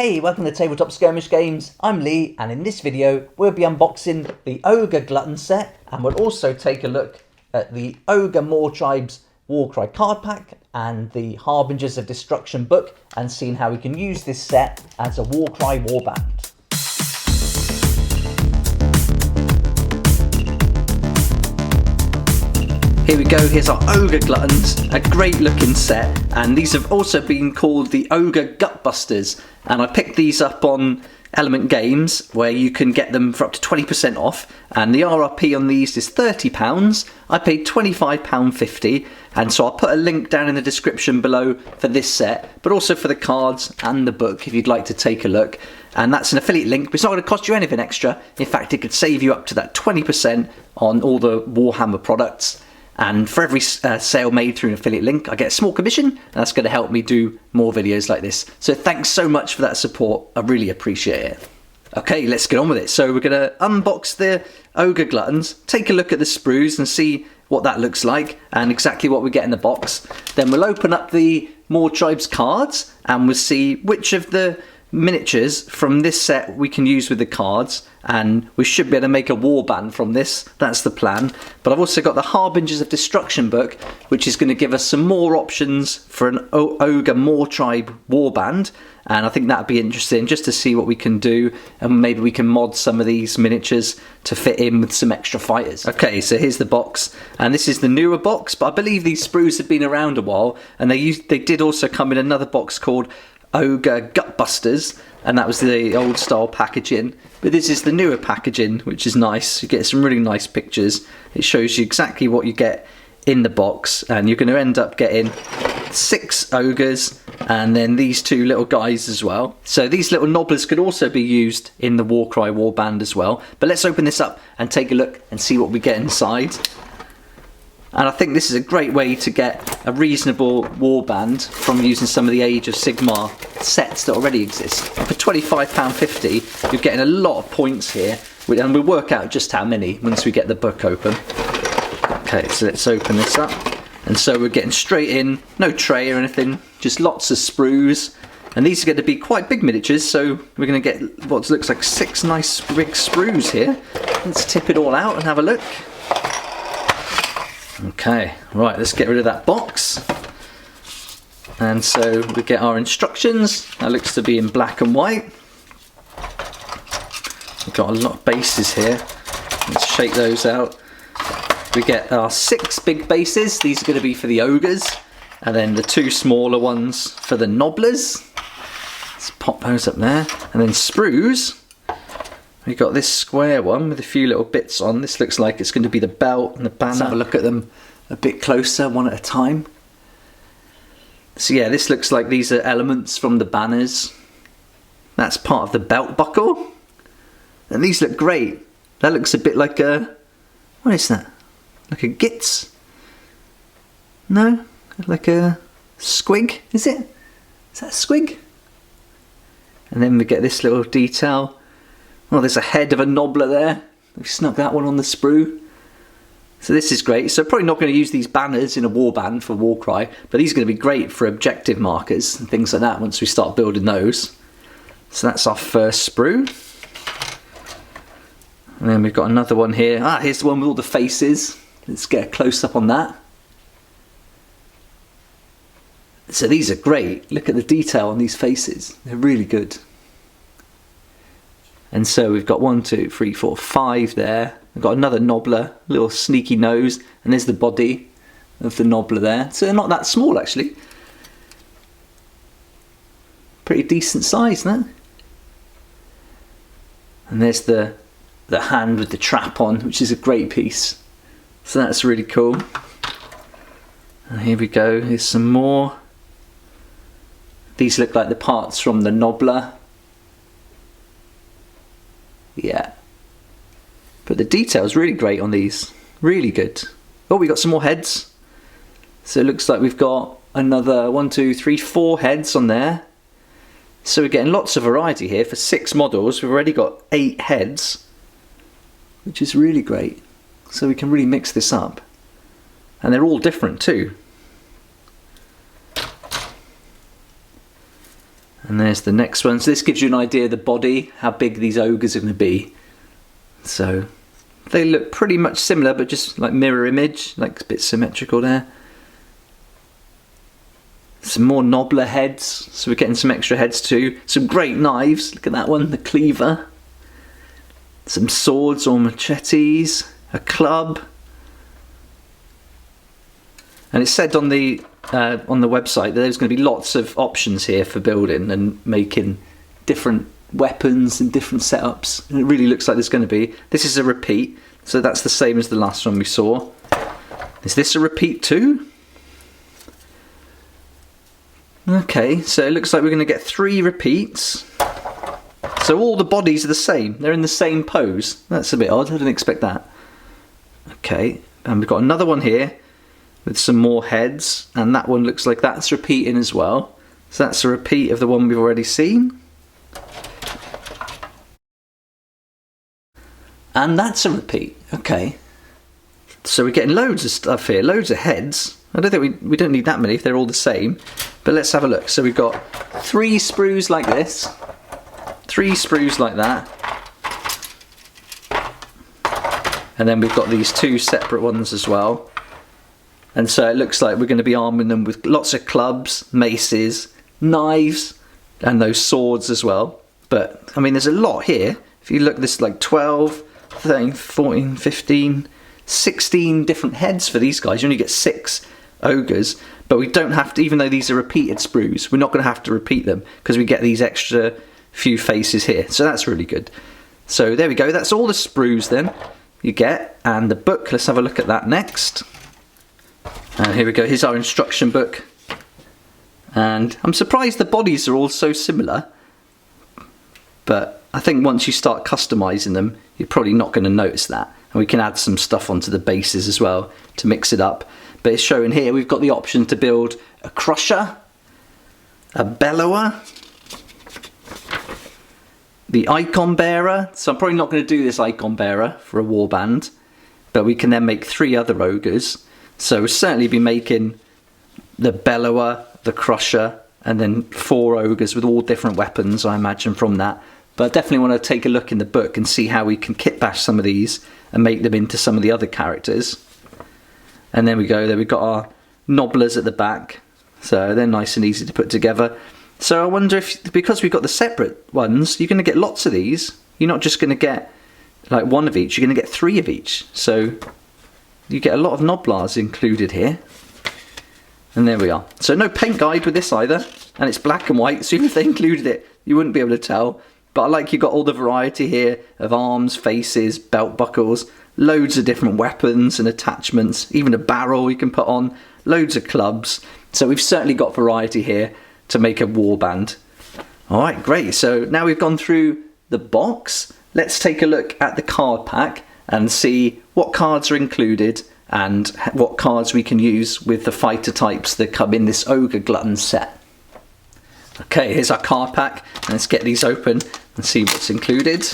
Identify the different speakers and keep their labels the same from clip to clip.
Speaker 1: Hey, welcome to Tabletop Skirmish Games. I'm Lee, and in this video we'll be unboxing the Ogre Glutton set, and we'll also take a look at the Ogor Mawtribes Warcry card pack and the Harbingers of Destruction book, and seeing how we can use this set as a Warcry Warband. Here we go, here's our Ogre Gluttons, a great looking set, and these have also been called the Ogre Gutbusters, and I picked these up on Element Games where you can get them for up to 20% off, and the RRP on these is £30. I paid £25.50, and so I'll put a link down in the description below for this set, but also for the cards and the book if you'd like to take a look. And that's an affiliate link, but it's not going to cost you anything extra. In fact, it could save you up to that 20% on all the Warhammer products. And for every sale made through an affiliate link, I get a small commission, and that's going to help me do more videos like this. So thanks so much for that support. I really appreciate it. Okay, let's get on with it. So we're going to unbox the Ogre Gluttons, take a look at the sprues and see what that looks like and exactly what we get in the box. Then we'll open up the Mawtribes cards and we'll see which of the miniatures from this set we can use with the cards, and we should be able to make a warband from this. That's the plan. But I've also got the Harbingers of Destruction book, which is going to give us some more options for an Ogor Mawtribes warband, and I think that'd be interesting just to see what we can do, and maybe we can mod some of these miniatures to fit in with some extra fighters. Okay, so here's the box, and this is the newer box, but I believe these sprues have been around a while, and they did also come in another box called Ogor Gutbusters, and that was the old style packaging, but this is the newer packaging, which is nice. You get some really nice pictures. It shows you exactly what you get in the box, and you're going to end up getting 6 ogres and then these 2 little guys as well. So these little nobblers could also be used in the Warcry warband as well. But let's open this up and take a look and see what we get inside. And I think this is a great way to get a reasonable warband from using some of the Age of Sigmar sets that already exist. And for £25.50, you're getting a lot of points here, and we'll work out just how many once we get the book open. Okay, so let's open this up. And so we're getting straight in, no tray or anything, just lots of sprues. And these are going to be quite big miniatures, so we're going to get what looks like 6 nice big sprues here. Let's tip it all out and have a look. Okay, right, let's get rid of that box. And so we get our instructions. That looks to be in black and white. We've got a lot of bases here. Let's shake those out. We get our 6 big bases. These are going to be for the ogres. And then the 2 smaller ones for the nobblers. Let's pop those up there. And then sprues. We've got this square one with a few little bits on. This looks like it's going to be the belt and the banner. Let's have a look at them a bit closer, one at a time. So yeah, this looks like these are elements from the banners. That's part of the belt buckle. And these look great. That looks a bit like a... what is that? Like a gits? No? Like a squig, is it? Is that a squig? And then we get this little detail. Oh, there's a head of a nobbler there. We've snuck that one on the sprue. So this is great. So probably not going to use these banners in a warband for Warcry, but these are going to be great for objective markers and things like that once we start building those. So that's our first sprue. And then we've got another one here. Ah, here's the one with all the faces. Let's get a close up on that. So these are great. Look at the detail on these faces. They're really good. And so we've got 1, 2, 3, 4, 5 there. We've got another nobbler, little sneaky nose, and there's the body of the nobbler there. So they're not that small actually. Pretty decent size, no? And there's the hand with the trap on, which is a great piece. So that's really cool. And here we go, here's some more. These look like the parts from the nobbler. Yeah, but the detail is really great on these, really good. Oh, we got some more heads. So it looks like we've got another 1, 2, 3, 4 heads on there. So we're getting lots of variety here. For 6 models, we've already got 8 heads, which is really great. So we can really mix this up. And they're all different too. And there's the next one. So this gives you an idea of the body, how big these ogres are going to be. So they look pretty much similar, but just like mirror image, like a bit symmetrical there. Some more knobbler heads, so we're getting some extra heads too. Some great knives, look at that one, the cleaver. Some swords or machetes, a club. And it said on the website that there's going to be lots of options here for building and making different weapons and different setups. And it really looks like there's going to be. This is a repeat, so that's the same as the last one we saw. Is this a repeat too? Okay, so it looks like we're going to get 3 repeats. So all the bodies are the same. They're in the same pose. That's a bit odd. I didn't expect that. Okay, and we've got another one here with some more heads, and that one looks like that's repeating as well. So that's a repeat of the one we've already seen. And that's a repeat. Okay. So we're getting loads of stuff here, loads of heads. I don't think we don't need that many if they're all the same. But let's have a look. So we've got 3 sprues like this, 3 sprues like that, and then we've got these 2 separate ones as well. And so it looks like we're going to be arming them with lots of clubs, maces, knives, and those swords as well. But I mean, there's a lot here. If you look, there's like 12, 13, 14, 15, 16 different heads for these guys. You only get 6 ogres, but we don't have to, even though these are repeated sprues, we're not going to have to repeat them because we get these extra few faces here. So that's really good. So there we go. That's all the sprues then you get. And the book, let's have a look at that next. And here we go. Here's our instruction book. And I'm surprised the bodies are all so similar. But I think once you start customizing them, you're probably not going to notice that. And we can add some stuff onto the bases as well to mix it up. But it's showing here we've got the option to build a crusher, a bellower, the icon bearer. So I'm probably not going to do this icon bearer for a warband, but we can then make 3 other ogres. So we'll certainly be making the bellower, the crusher, and then 4 ogres with all different weapons, I imagine, from that. But I definitely want to take a look in the book and see how we can kit bash some of these and make them into some of the other characters. And then we go, there we've got our nobblers at the back. So they're nice and easy to put together. So I wonder if, because we've got the separate ones, you're going to get lots of these. You're not just going to get like 1 of each, you're going to get 3 of each. So you get a lot of nobblers included here. And there we are. So no paint guide with this either. And it's black and white, so even if they included it, you wouldn't be able to tell. But I like you've got all the variety here of arms, faces, belt buckles, loads of different weapons and attachments, even a barrel you can put on, loads of clubs. So we've certainly got variety here to make a warband. Alright, great. So now we've gone through the box, let's take a look at the card pack and see what cards are included and what cards we can use with the fighter types that come in this Ogre Glutton set. Okay, here's our card pack. Let's get these open and see what's included.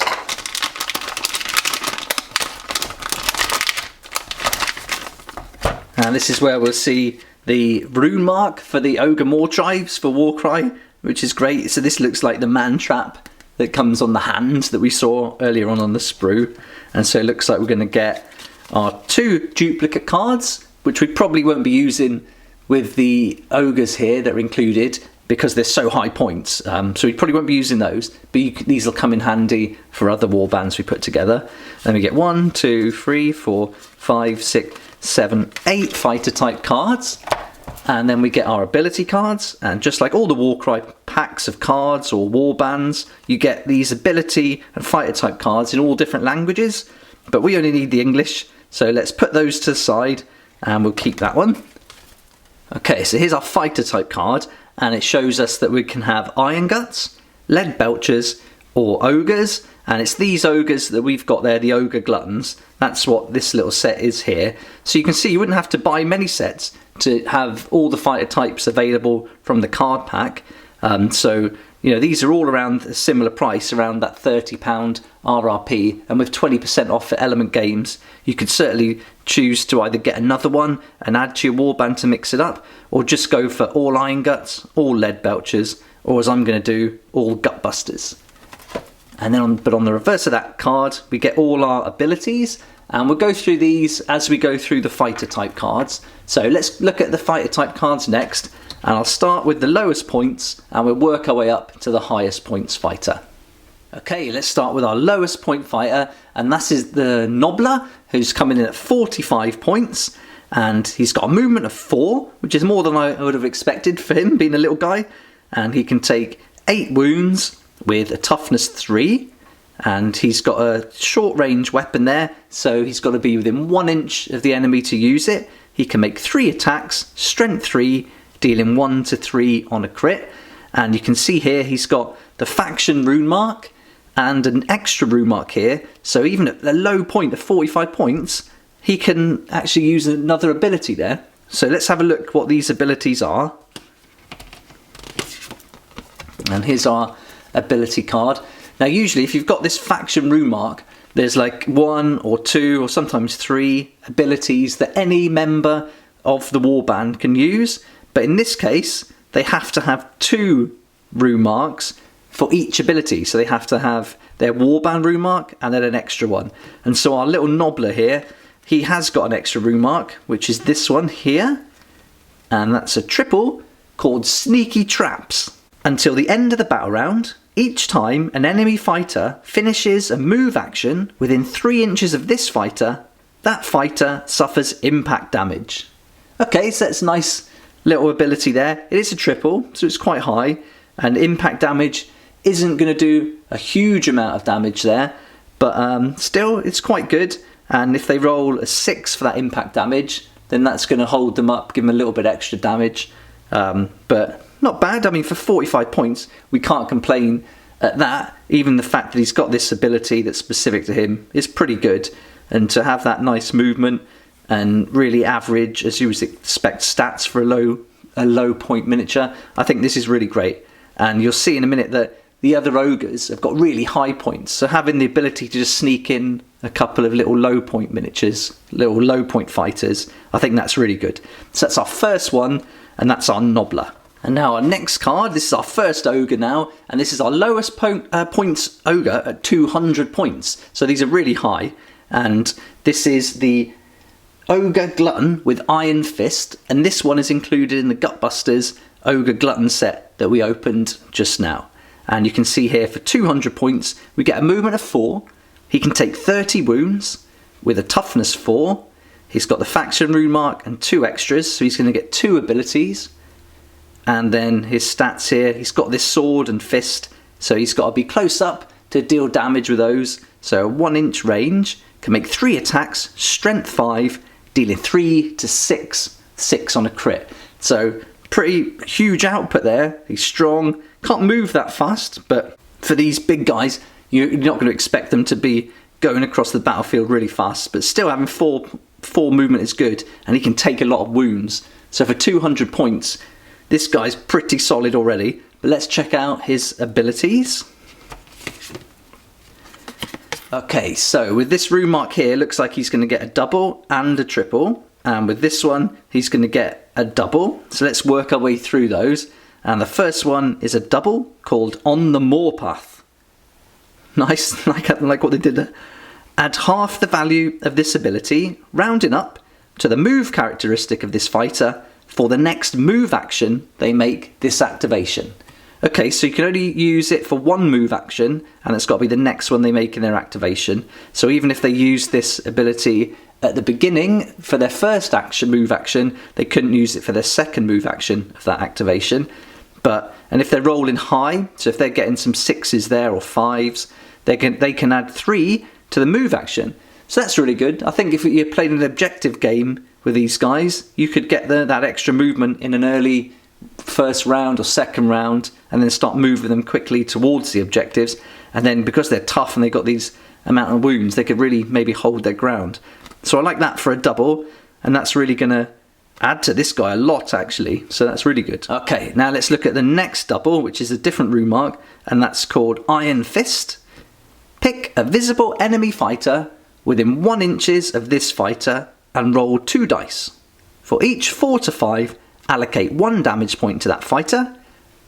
Speaker 1: And this is where we'll see the rune mark for the Ogor Mawtribes for Warcry, which is great. So this looks like the man trap that comes on the hand that we saw earlier on the sprue. And so it looks like we're going to get our 2 duplicate cards, which we probably won't be using with the ogres here that are included because they're so high points. So we probably won't be using those, but these will come in handy for other warbands we put together. Then we get 1, 2, 3, 4, 5, 6, 7, 8 fighter type cards. And then we get our ability cards, and just like all the Warcry packs of cards or warbands, you get these ability and fighter type cards in all different languages, but we only need the English, so let's put those to the side and we'll keep that one. Okay, so here's our fighter type card, and it shows us that we can have ironguts, leadbelchers, or ogres, and it's these ogres that we've got there, the Ogor Gluttons. That's what this little set is here. So you can see you wouldn't have to buy many sets to have all the fighter types available from the card pack. So you know, these are all around a similar price, around that £30 RRP, and with 20% off for Element Games, you could certainly choose to either get another one and add to your warband to mix it up, or just go for all ironguts, all leadbelchers, or as I'm going to do, all Gutbusters. And then on the reverse of that card, we get all our abilities, and we'll go through these as we go through the fighter type cards. So let's look at the fighter type cards next, and I'll start with the lowest points, and we'll work our way up to the highest points fighter. Okay, let's start with our lowest point fighter, and that is the Nobbler, who's coming in at 45 points, and he's got a movement of 4, which is more than I would have expected for him, being a little guy, and he can take 8 wounds with a toughness 3, and he's got a short range weapon there, so he's got to be within 1 inch of the enemy to use it. He can make 3 attacks, strength 3, dealing 1 to 3 on a crit, and you can see here he's got the faction rune mark and an extra rune mark here, so even at a low point of 45 points he can actually use another ability there. So let's have a look what these abilities are, and here's our ability card. Now usually if you've got this faction rune mark, there's like 1 or 2 or sometimes 3 abilities that any member of the warband can use, but in this case they have to have 2 rune marks for each ability, so they have to have their warband rune mark and then an extra one. And so our little Nobbler here, he has got an extra rune mark, which is this one here, and that's a triple called Sneaky Traps. Until the end of the battle round, each time an enemy fighter finishes a move action within 3 inches of this fighter, that fighter suffers impact damage. Okay, so that's a nice little ability there. It is a triple, so it's quite high, and impact damage isn't going to do a huge amount of damage there, but still it's quite good. And if they roll a 6 for that impact damage, then that's going to hold them up, give them a little bit extra damage, but not bad. I mean, for 45 points, we can't complain at that. Even the fact that he's got this ability that's specific to him is pretty good. And to have that nice movement and really average, as you would expect, stats for a low point miniature, I think this is really great. And you'll see in a minute that the other ogres have got really high points. So having the ability to just sneak in a couple of little low point miniatures, little low point fighters, I think that's really good. So that's our first one, and that's our Nobbler. And now our next card, this is our first ogre now, and this is our lowest points ogre at 200 points. So these are really high, and this is the Ogre Glutton with Iron Fist, and this one is included in the Gutbusters Ogre Glutton set that we opened just now. And you can see here for 200 points, we get a movement of 4, he can take 30 wounds with a toughness 4, he's got the faction rune mark and 2 extras, so he's going to get 2 abilities. And then his stats here, he's got this sword and fist, so he's got to be close up to deal damage with those. So 1 inch range, can make 3 attacks, strength 5, dealing 3 to 6 on a crit. So pretty huge output there. He's strong, can't move that fast, but for these big guys, you're not going to expect them to be going across the battlefield really fast, but still having 4 movement is good, and he can take a lot of wounds. So for 200 points, this guy's pretty solid already, but let's check out his abilities. Okay, so with this rune mark here, looks like he's going to get a double and a triple, and with this one, he's going to get a double. So let's work our way through those, and the first one is a double called On the Moorpath. Nice, like what they did there. Add half the value of this ability, rounding up, to the move characteristic of this fighter for the next move action they make this activation. Okay, so you can only use it for 1 move action, and it's got to be the next one they make in their activation. So even if they use this ability at the beginning for their first move action, they couldn't use it for their second move action of that activation. And if they're rolling high, so if they're getting some 6s there or 5s, they can add 3 to the move action. So that's really good. I think if you're playing an objective game with these guys, you could get that extra movement in an early first round or second round, and then start moving them quickly towards the objectives. And then because they're tough and they've got these amount of wounds, they could really maybe hold their ground. So I like that for a double, and that's really going to add to this guy a lot actually. So that's really good. Okay, now let's look at the next double, which is a different rune mark, and that's called Iron Fist. Pick a visible enemy fighter within 1 inches of this fighter and roll 2 dice. For each 4 to 5, allocate 1 damage point to that fighter.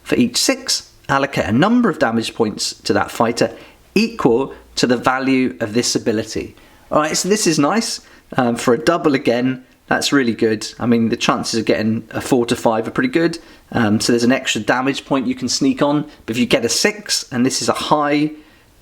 Speaker 1: For each 6, allocate a number of damage points to that fighter equal to the value of this ability. Alright, so this is nice. For a double again, that's really good. I mean, the chances of getting a 4 to 5 are pretty good. So there's an extra damage point you can sneak on. But if you get a 6, and this is a high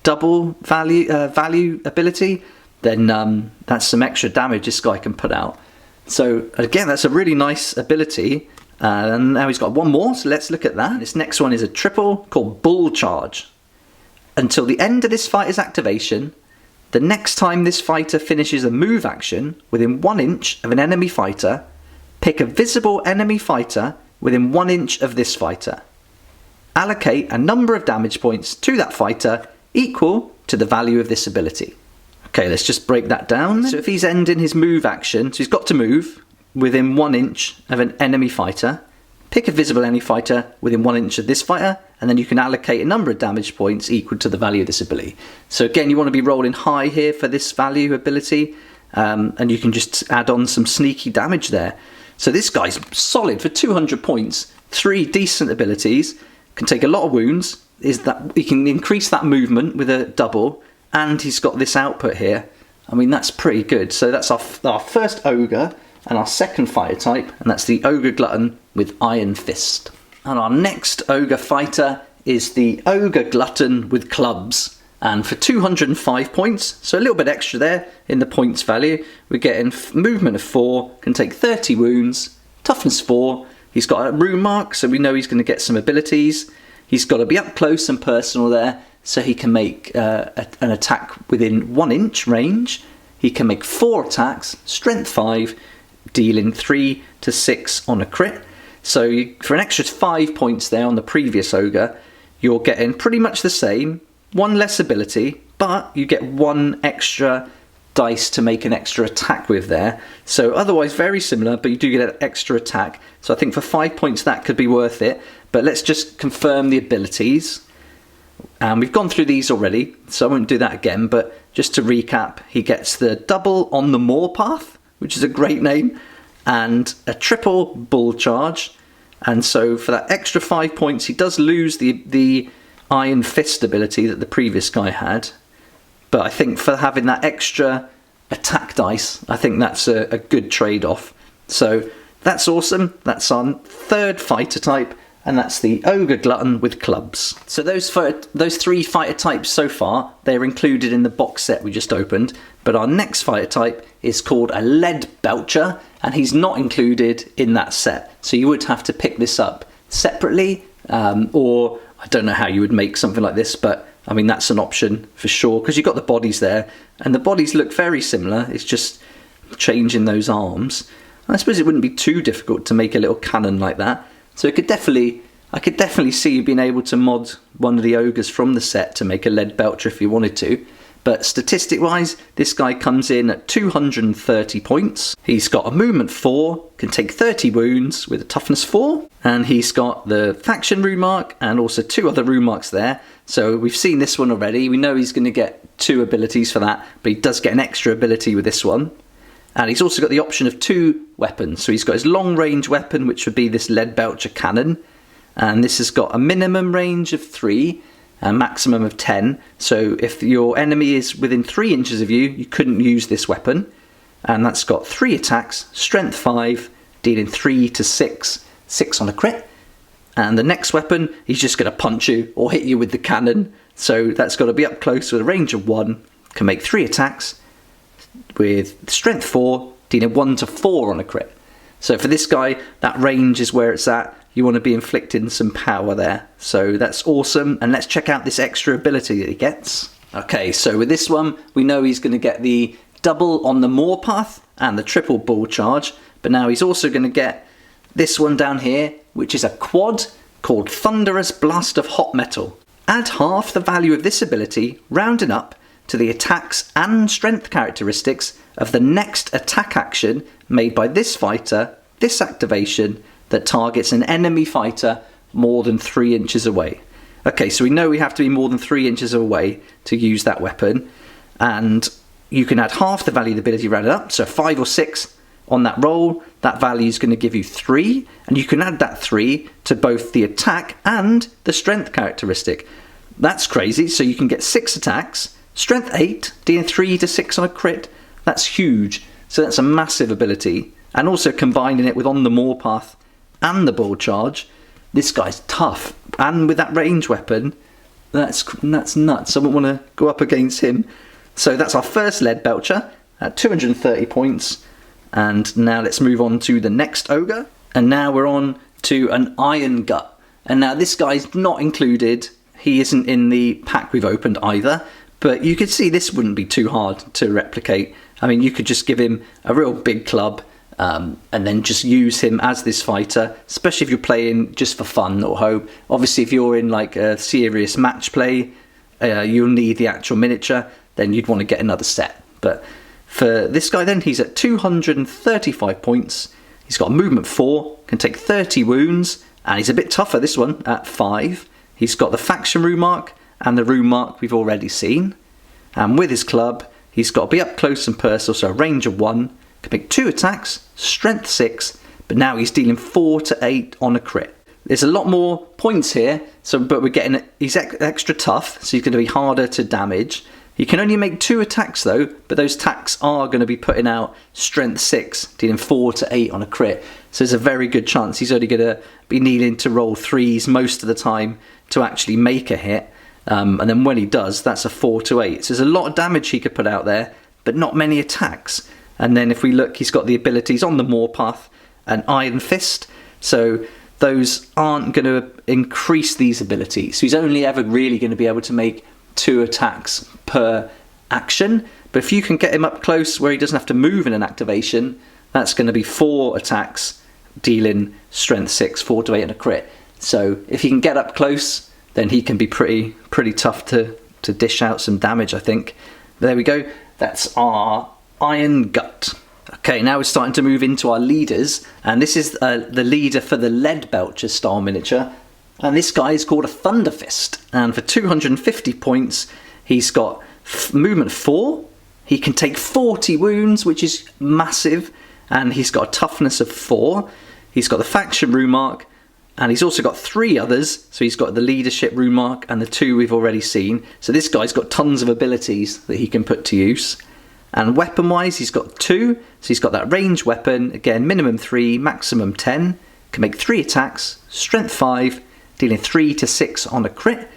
Speaker 1: double value ability, then that's some extra damage this guy can put out. So again, that's a really nice ability. And now he's got one more, so let's look at that. This next one is a triple called Bull Charge. Until the end of this fighter's activation, the next time this fighter finishes a move action within 1 inch of an enemy fighter, pick a visible enemy fighter within 1 inch of this fighter. Allocate a number of damage points to that fighter equal to the value of this ability. Okay, let's just break that down. So if he's ending his move action, so he's got to move within 1 inch of an enemy fighter, pick a visible enemy fighter within 1 inch of this fighter, and then you can allocate a number of damage points equal to the value of this ability. So again, you want to be rolling high here for this value ability, and you can just add on some sneaky damage there. So this guy's solid for 200 points, 3 decent abilities, can take a lot of wounds, is that he can increase that movement with a double, and he's got this output here. I mean, that's pretty good. So that's our first ogre and our second fighter type, and that's the Ogre Glutton with Iron Fist. And our next ogre fighter is the Ogre Glutton with Clubs. And for 205 points, so a little bit extra there in the points value, we're getting movement of 4, can take 30 wounds, toughness 4. He's got a rune mark, so we know he's going to get some abilities. He's got to be up close and personal there, so he can make an attack within 1 inch range. He can make 4 attacks, strength 5, dealing 3 to 6 on a crit. So for an extra 5 points there on the previous ogre, you're getting pretty much the same, 1 less ability, but you get 1 extra dice to make an extra attack with there. So otherwise very similar, but you do get an extra attack. So I think for 5 points that could be worth it. But let's just confirm the abilities. And we've gone through these already, so I won't do that again, but just to recap, he gets the double on the Moor Path, which is a great name, and a triple Bull Charge. And so for that extra 5 points, he does lose the Iron Fist ability that the previous guy had. But I think for having that extra attack dice, I think that's a good trade-off. So that's awesome. That's our third fighter type, and that's the Ogre Glutton with Clubs. So those 3 fighter types so far, they're included in the box set we just opened. But our next fighter type is called a leadbelcher, and he's not included in that set. So you would have to pick this up separately, or I don't know how you would make something like this, but I mean, that's an option for sure, because you've got the bodies there, and the bodies look very similar. It's just changing those arms. I suppose it wouldn't be too difficult to make a little cannon like that. So I could definitely see you being able to mod one of the ogres from the set to make a leadbelcher if you wanted to. But statistic-wise, this guy comes in at 230 points. He's got a movement 4, can take 30 wounds with a toughness 4. And he's got the faction rune mark and also 2 other rune marks there. So we've seen this one already. We know he's going to get 2 abilities for that, but he does get an extra ability with this one. And he's also got the option of 2 weapons. So he's got his long-range weapon, which would be this leadbelcher cannon. And this has got a minimum range of 3. A maximum of 10, so if your enemy is within 3 inches of you, you couldn't use this weapon. And that's got 3 attacks, strength 5, dealing 3 to 6, 6 on a crit. And the next weapon, he's just going to punch you or hit you with the cannon, so that's got to be up close with a range of 1, can make 3 attacks with strength 4, dealing 1 to 4 on a crit. So for this guy, that range is where it's at. You want to be inflicting some power there. So that's awesome. And let's check out this extra ability that he gets. Okay, so with this one, we know he's going to get the double on the Moor Path and the triple Bull Charge. But now he's also going to get this one down here, which is a quad called Thunderous Blast of Hot Metal. Add half the value of this ability, rounding up to the attacks and strength characteristics of the next attack action made by this fighter, this activation, that targets an enemy fighter more than 3 inches away. Okay, so we know we have to be more than 3 inches away to use that weapon, and you can add half the value of the ability rounded up, so 5 or 6, on that roll, that value is going to give you 3, and you can add that 3 to both the attack and the strength characteristic. That's crazy. So you can get 6 attacks, strength 8, dealing 3 to 6 on a crit. That's huge. So that's a massive ability. And also combining it with On the Moorpath and the Bull Charge, this guy's tough. And with that range weapon, that's nuts. I wouldn't want to go up against him. So that's our first leadbelcher at 230 points. And now let's move on to the next ogre. And now we're on to an irongut. And now this guy's not included. He isn't in the pack we've opened either. But you could see this wouldn't be too hard to replicate. I mean, you could just give him a real big club and then just use him as this fighter, especially if you're playing just for fun or hope. Obviously, if you're in like a serious match play, you'll need the actual miniature, then you'd want to get another set. But for this guy then, he's at 235 points. He's got a movement 4, can take 30 wounds, and he's a bit tougher, this one, at 5. He's got the faction rune mark and the rune mark we've already seen. And with his club, he's got to be up close and personal, so a range of 1, can make 2 attacks, strength 6, but now he's dealing 4 to 8 on a crit. There's a lot more points here, but we're getting he's extra tough, so he's going to be harder to damage. He can only make 2 attacks though, but those attacks are going to be putting out strength 6, dealing 4 to 8 on a crit. So there's a very good chance he's only going to be needing to roll 3s most of the time to actually make a hit. And then when he does, that's a 4 to 8. So there's a lot of damage he could put out there, but not many attacks. And then if we look, he's got the abilities On the Moorpath and Iron Fist. So those aren't going to increase these abilities. So he's only ever really going to be able to make 2 attacks per action. But if you can get him up close where he doesn't have to move in an activation, that's going to be 4 attacks, dealing strength 6, 4 to 8 and a crit. So if he can get up close, then he can be pretty tough to dish out some damage, I think. But there we go. That's our irongut. Okay, now we're starting to move into our leaders, and this is the leader for the leadbelcher style miniature. And this guy is called a thunderfist, and for 250 points, he's got movement 4. He can take 40 wounds, which is massive, and he's got a toughness of 4. He's got the faction rune mark, and he's also got 3 others. So he's got the leadership rune mark and the 2 we've already seen. So this guy's got tons of abilities that he can put to use. And weapon wise, he's got 2. So he's got that range weapon, again, minimum 3, maximum 10. Can make 3 attacks, strength 5, dealing 3 to 6 on a crit.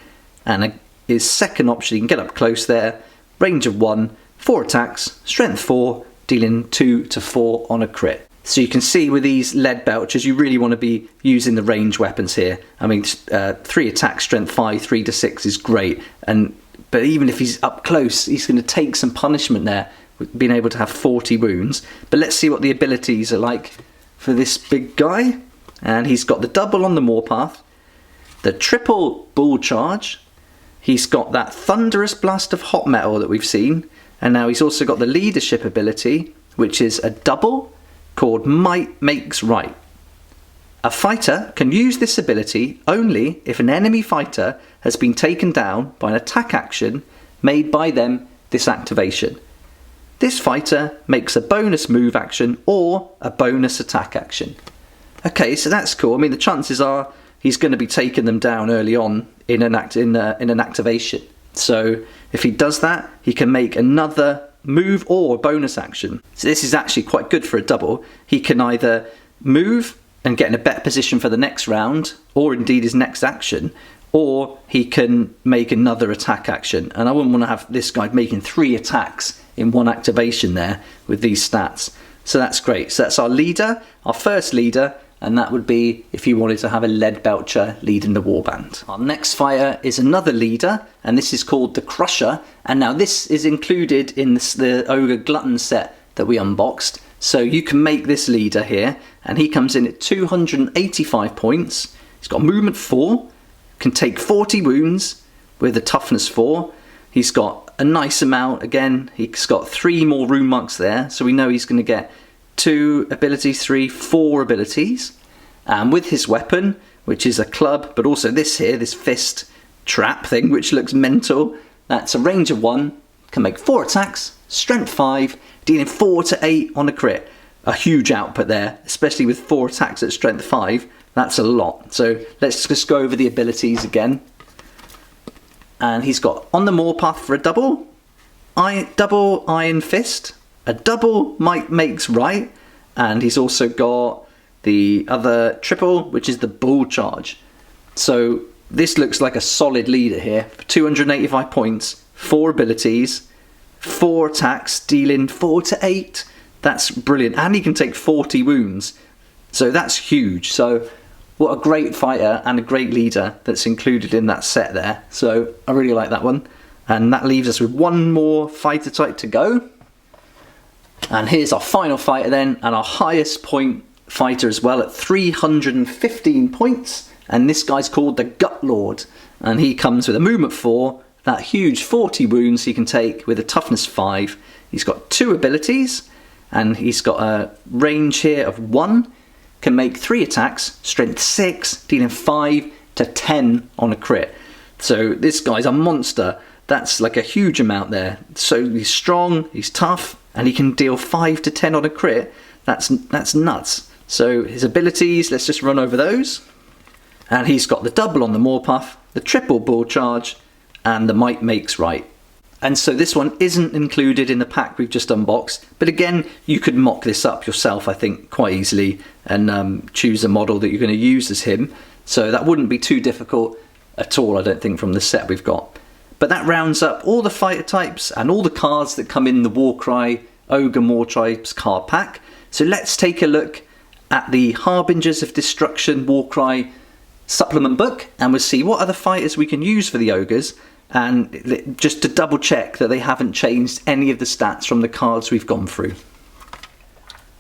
Speaker 1: And his second option, he can get up close there, range of 1, 4 attacks, strength 4, dealing 2 to 4 on a crit. So you can see with these leadbelchers, you really want to be using the range weapons here. I mean, 3 attacks, strength 5, 3 to 6 is great. But even if he's up close, he's going to take some punishment there, with being able to have 40 wounds. But let's see what the abilities are like for this big guy. And he's got the double On the Moorpath, the triple bull charge. He's got that thunderous blast of hot metal that we've seen. And now he's also got the leadership ability, which is a double called Might Makes Right. A fighter can use this ability only if an enemy fighter has been taken down by an attack action made by them this activation. This fighter makes a bonus move action or a bonus attack action. Okay, so that's cool. I mean, the chances are he's going to be taking them down early on in an activation. So if he does that, he can make another move or bonus action. So this is actually quite good for a double. He can either move and get in a better position for the next round, or indeed his next action, or he can make another attack action. And I wouldn't want to have this guy making 3 attacks in one activation there with these stats. So that's great. So that's our leader, our first leader, and that would be if you wanted to have a leadbelcher leading the warband. Our next fighter is another leader, and this is called the Crusher. And now this is included in the Ogre Glutton set that we unboxed. So you can make this leader here, and he comes in at 285 points. He's got movement 4, can take 40 wounds with a toughness 4. He's got a nice amount, again, he's got 3 more rune marks there, so we know he's going to get 2 abilities, 3, 4 abilities. And with his weapon, which is a club, but also this here, this fist trap thing, which looks mental, that's a range of 1, can make 4 attacks, strength 5, dealing 4 to 8 on a crit. a huge output there, especially with 4 attacks at strength 5. That's a lot. So let's just go over the abilities again. And he's got on the Moorpath for a double Iron Fist, a double Might Makes Right, and he's also got the other triple, which is the Bull Charge. So this looks like a solid leader here for 285 points, 4 abilities, 4 attacks, dealing 4 to 8. That's brilliant, and he can take 40 wounds. So that's huge. So what a great fighter and a great leader that's included in that set there. So I really like that one. And that leaves us with one more fighter type to go. And here's our final fighter then, and our highest point fighter as well at 315 points. And this guy's called the Gutlord. And he comes with a movement 4, that huge 40 wounds he can take with a toughness 5. He's got 2 abilities, and he's got a range here of 1. Can make 3 attacks, strength 6, dealing 5 to 10 on a crit. So this guy's a monster. That's like a huge amount there. So he's strong, he's tough, and he can deal 5 to 10 on a crit. That's nuts. So his abilities, let's just run over those. And he's got the double on the Moorpath, the triple Bull Charge, and the Might Makes Right. And so this one isn't included in the pack we've just unboxed, but again, you could mock this up yourself, I think, quite easily, and choose a model that you're going to use as him. So that wouldn't be too difficult at all, I don't think, from the set we've got. But that rounds up all the fighter types and all the cards that come in the Warcry Ogor Mawtribes card pack. So let's take a look at the Harbingers of Destruction Warcry supplement book, and we'll see what other fighters we can use for the ogres, and just to double check that they haven't changed any of the stats from the cards we've gone through.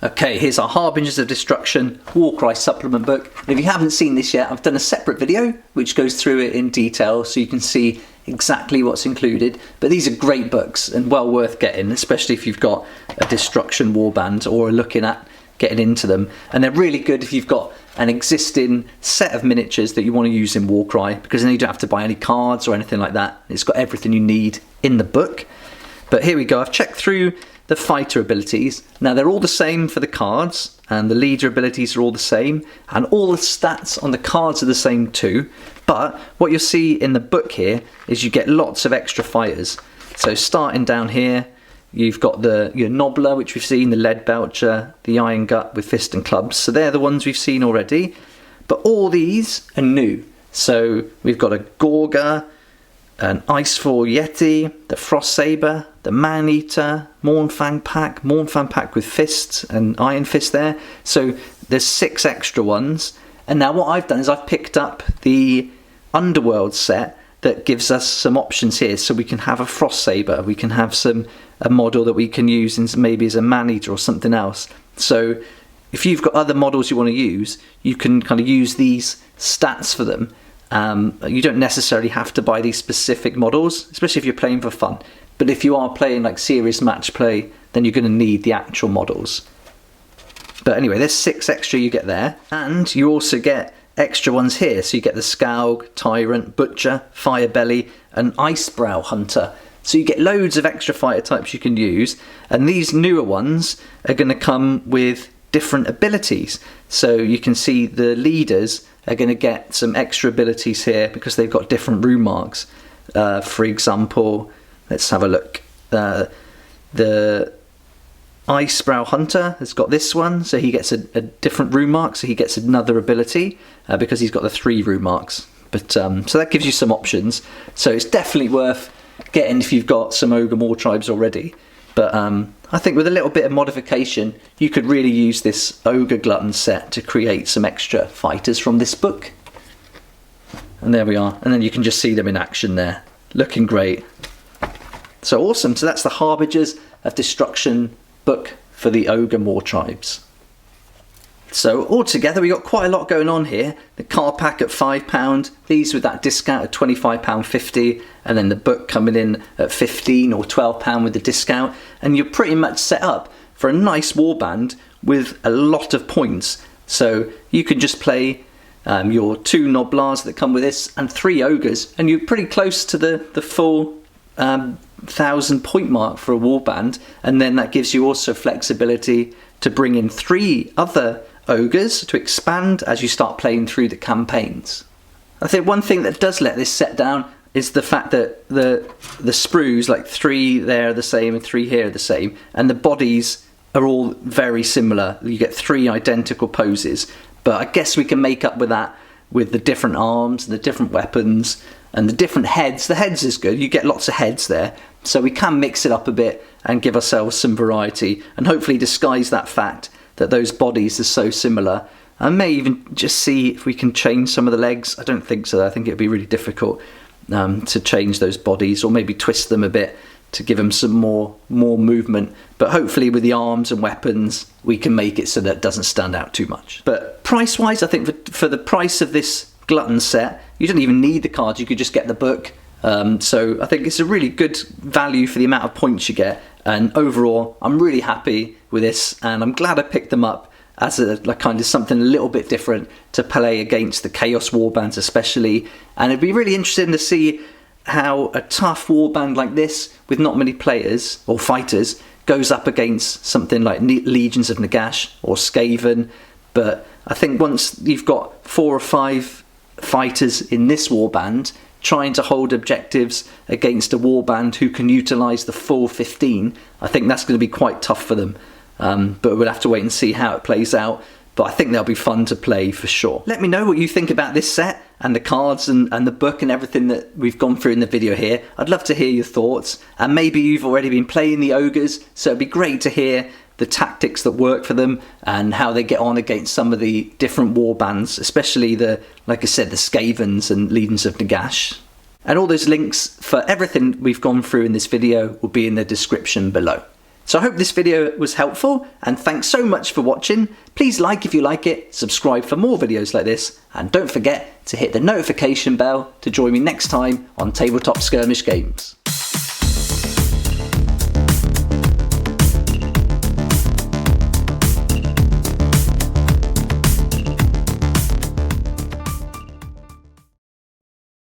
Speaker 1: Okay, here's our Harbingers of Destruction Warcry supplement book. And if you haven't seen this yet, I've done a separate video which goes through it in detail so you can see exactly what's included. But these are great books and well worth getting, especially if you've got a Destruction warband or are looking at getting into them. And they're really good if you've got an existing set of miniatures that you want to use in Warcry, because then you don't have to buy any cards or anything like that. It's got everything you need in the book. But here we go, I've checked through the fighter abilities. Now they're all the same for the cards, and the leader abilities are all the same, and all the stats on the cards are the same too. But what you'll see in the book here is you get lots of extra fighters. So starting down here, you've got your Nobbler, which we've seen, the Leadbelcher, the Irongut with fist and clubs. So they're the ones we've seen already. But all these are new. So we've got a Gorga, an Icefall Yeti, the Frost Saber, the Man-Eater, Mournfang Pack with fists and Iron Fist there. So there's 6 extra ones. And now what I've done is I've picked up the Underworld set that gives us some options here. So we can have a Frost Saber, we can have a model that we can use maybe as a Man-Eater or something else. So if you've got other models you want to use, you can kind of use these stats for them. You don't necessarily have to buy these specific models, especially if you're playing for fun. But if you are playing like serious match play, then you're going to need the actual models. But anyway, there's 6 extra you get there, and you also get extra ones here. So you get the Scaug, Tyrant, Butcher, Firebelly, and Icebrow Hunter. So you get loads of extra fighter types you can use, and these newer ones are going to come with different abilities. So you can see the leaders are going to get some extra abilities here because they've got different rune marks. For example, let's have a look. The Icebrow Hunter has got this one, so he gets a different rune mark, so he gets another ability because he's got the 3 rune marks. But so that gives you some options. So it's definitely worth getting if you've got some Ogor Mawtribes already. But I think with a little bit of modification, you could really use this Ogre Glutton set to create some extra fighters from this book. And there we are. And then you can just see them in action there. Looking great. So awesome. So that's the Harbingers of Destruction book for the Ogor Mawtribes. So altogether we got quite a lot going on here. The card pack at £5, these with that discount at £25.50, and then the book coming in at £15 or £12 with the discount, and you're pretty much set up for a nice warband with a lot of points. So you can just play your 2 Nobblars that come with this and 3 ogres, and you're pretty close to the full 1,000 point mark for a warband. And then that gives you also flexibility to bring in 3 other ogres to expand as you start playing through the campaigns. I think one thing that does let this set down is the fact that the sprues, like 3 there are the same and 3 here are the same, and the bodies are all very similar. You get 3 identical poses, but I guess we can make up with that with the different arms and the different weapons and the different heads. The heads is good, you get lots of heads there, so we can mix it up a bit and give ourselves some variety and hopefully disguise that fact that those bodies are so similar. I may even just see if we can change some of the legs. I don't think so. I think it'd be really difficult to change those bodies, or maybe twist them a bit to give them some more movement. But hopefully with the arms and weapons, we can make it so that it doesn't stand out too much. But price-wise, I think for the price of this Glutton set, you don't even need the cards. You could just get the book. So I think it's a really good value for the amount of points you get. And overall, I'm really happy with this, and I'm glad I picked them up as a kind of something a little bit different to play against the Chaos Warbands especially. And it'd be really interesting to see how a tough warband like this, with not many players or fighters, goes up against something like Legions of Nagash or Skaven. But I think once you've got 4 or 5 fighters in this warband trying to hold objectives against a warband who can utilise the full 15, I think that's going to be quite tough for them. But we'll have to wait and see how it plays out. But I think they'll be fun to play for sure. Let me know what you think about this set and the cards and the book and everything that we've gone through in the video here. I'd love to hear your thoughts, and maybe you've already been playing the ogres, so it'd be great to hear the tactics that work for them and how they get on against some of the different warbands, especially like I said, the Skavens and Legions of Nagash. And all those links for everything we've gone through in this video will be in the description below. So I hope this video was helpful, and thanks so much for watching. Please like if you like it, subscribe for more videos like this, and don't forget to hit the notification bell to join me next time on Tabletop Skirmish Games.